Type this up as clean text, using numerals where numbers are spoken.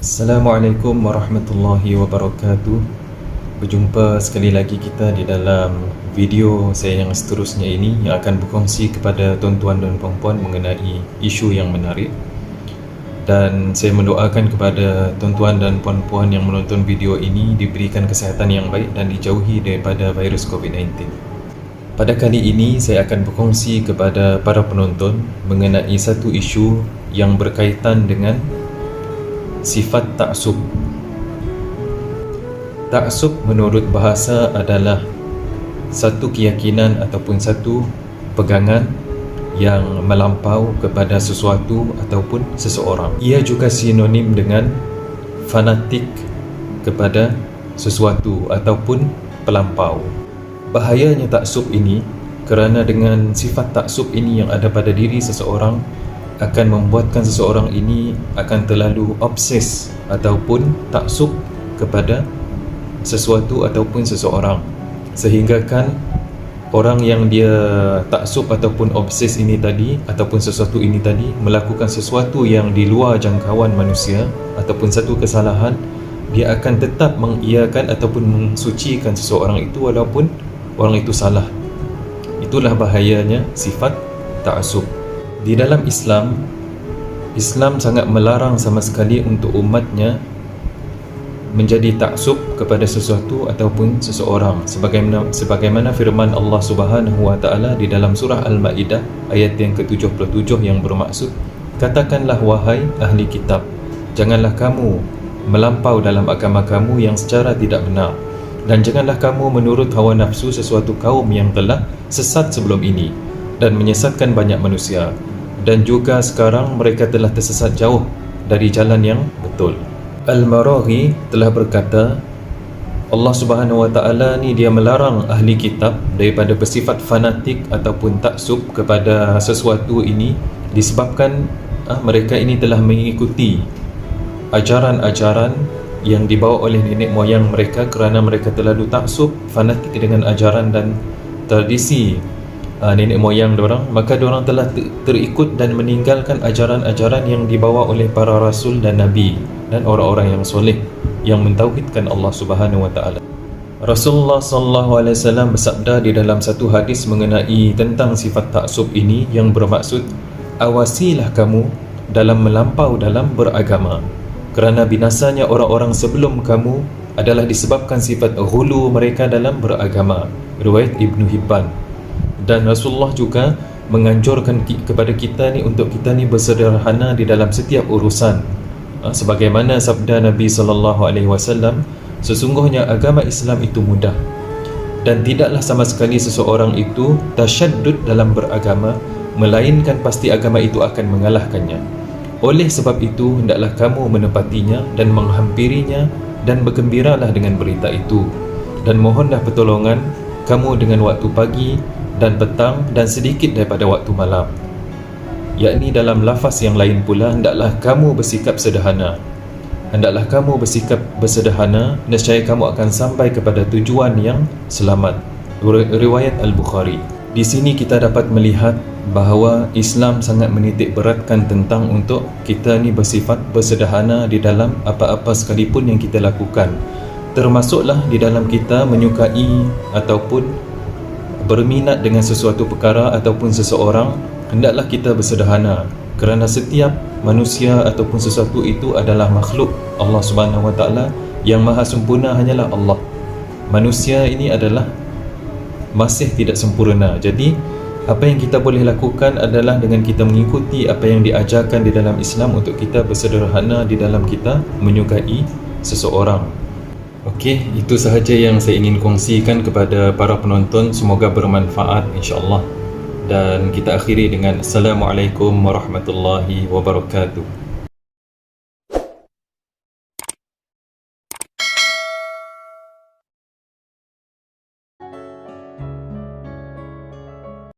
Assalamualaikum warahmatullahi wabarakatuh. Berjumpa sekali lagi kita di dalam video saya yang seterusnya ini, yang akan berkongsi kepada tuan-tuan dan puan-puan mengenai isu yang menarik. Dan saya mendoakan kepada tuan-tuan dan puan-puan yang menonton video ini diberikan kesihatan yang baik dan dijauhi daripada virus COVID-19. Pada kali ini saya akan berkongsi kepada para penonton mengenai satu isu yang berkaitan dengan sifat ta'assub. Ta'assub menurut bahasa adalah satu keyakinan ataupun satu pegangan yang melampau kepada sesuatu ataupun seseorang. Ia juga sinonim dengan fanatik kepada sesuatu ataupun pelampau. Bahayanya ta'assub ini kerana dengan sifat ta'assub ini yang ada pada diri seseorang akan membuatkan seseorang ini akan terlalu obses ataupun taksub kepada sesuatu ataupun seseorang, sehingga kan orang yang dia taksub ataupun obses ini tadi ataupun sesuatu ini tadi melakukan sesuatu yang di luar jangkauan manusia ataupun satu kesalahan, dia akan tetap mengiyakan ataupun mensucikan seseorang itu walaupun orang itu salah. Itulah bahayanya sifat taksub. Di dalam Islam sangat melarang sama sekali untuk umatnya menjadi taksub kepada sesuatu ataupun seseorang, sebagaimana firman Allah Subhanahu wa taala di dalam surah Al-Maidah ayat yang ke-77 yang bermaksud, katakanlah wahai ahli kitab, janganlah kamu melampau dalam agama kamu yang secara tidak benar, dan janganlah kamu menurut hawa nafsu sesuatu kaum yang telah sesat sebelum ini dan menyesatkan banyak manusia, dan juga sekarang mereka telah tersesat jauh dari jalan yang betul. Al-Maraghi telah berkata, Allah Subhanahu wa taala ni dia melarang ahli kitab daripada bersifat fanatik ataupun taksub kepada sesuatu ini disebabkan mereka ini telah mengikuti ajaran-ajaran yang dibawa oleh nenek moyang mereka, kerana mereka terlalu taksub, fanatik dengan ajaran dan tradisi nenek moyang diorang, maka diorang telah terikut dan meninggalkan ajaran-ajaran yang dibawa oleh para rasul dan nabi dan orang-orang yang soleh yang mentauhidkan Allah Subhanahu wa taala. Rasulullah sallallahu alaihi wasallam bersabda di dalam satu hadis mengenai tentang sifat taksub ini yang bermaksud, awasilah kamu dalam melampau dalam beragama, kerana binasanya orang-orang sebelum kamu adalah disebabkan sifat ghulu mereka dalam beragama. Riwayat Ibnu Hibban. Dan Rasulullah juga menganjurkan kepada kita ni untuk kita ni bersederhana di dalam setiap urusan. Sebagaimana sabda Nabi sallallahu alaihi wasallam, sesungguhnya agama Islam itu mudah dan tidaklah sama sekali seseorang itu tasyaddud dalam beragama, melainkan pasti agama itu akan mengalahkannya. Oleh sebab itu hendaklah kamu menepatinya dan menghampirinya, dan bergembiralah dengan berita itu, dan mohonlah pertolongan kamu dengan waktu pagi dan petang dan sedikit daripada waktu malam. Yakni dalam lafaz yang lain pula, hendaklah kamu bersikap sederhana. Hendaklah kamu bersikap bersederhana, nescaya kamu akan sampai kepada tujuan yang selamat. Riwayat Al-Bukhari. Di sini kita dapat melihat bahawa Islam sangat menitik beratkan tentang untuk kita ni bersifat bersederhana di dalam apa-apa sekalipun yang kita lakukan. Termasuklah di dalam kita menyukai ataupun berminat dengan sesuatu perkara ataupun seseorang, hendaklah kita bersederhana, kerana setiap manusia ataupun sesuatu itu adalah makhluk Allah Subhanahu wa taala, yang maha sempurna hanyalah Allah. Manusia ini adalah masih tidak sempurna. Jadi apa yang kita boleh lakukan adalah dengan kita mengikuti apa yang diajarkan di dalam Islam untuk kita bersederhana di dalam kita menyukai seseorang. Okey, itu sahaja yang saya ingin kongsikan kepada para penonton. Semoga bermanfaat insya-Allah. Dan kita akhiri dengan Assalamualaikum warahmatullahi wabarakatuh.